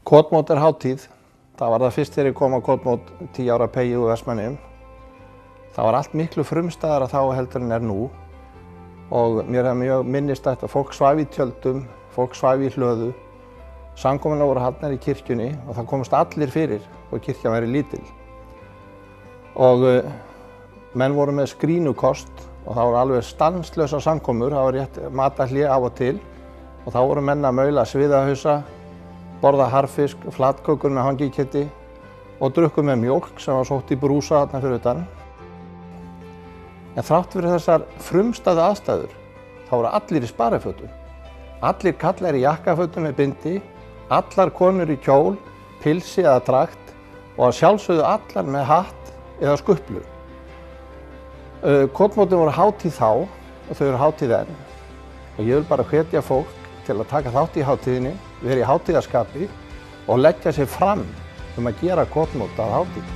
Kotmót hátíð. Það var það fyrst þegar ég kom á Kotmót 10 ára PU í Vestmannaeyjum. Það var allt miklu frumstæðara þá heldur en nú. Og mér er mjög minnistætt að fólk svæfi í tjöldum, fólk svæfi í hlöðu. Samkomulag voru haldnar í kirkjunni og það komast allir fyrir og kirkjan væri lítil. Og menn voru með skrínukost og það voru alveg stanslausar samkomur, það var rétt matarhlé af og til. Og þá voru menn að maula sviðahausa, borða harfisk, flatkökur með hangikjöti og drukku með mjólk sem var sótt í brúsa þarna fyrir utan. En þrátt fyrir þessar frumstæðu aðstæður, þá voru allir í sparifötum. Allir kallar í jakkafötum með bindi, allar konur í kjól, pilsi eða drakt og að sjálfsögðu allar með hatt eða skuplu. Kotmótin voru hátíð þá og þau eru hátíð enn. Og ég vil bara hvetja fólk til að taka þátt í hátíðinni, vera í hátíðarskapi og leggja sig fram að gera Kotmót að hátíð.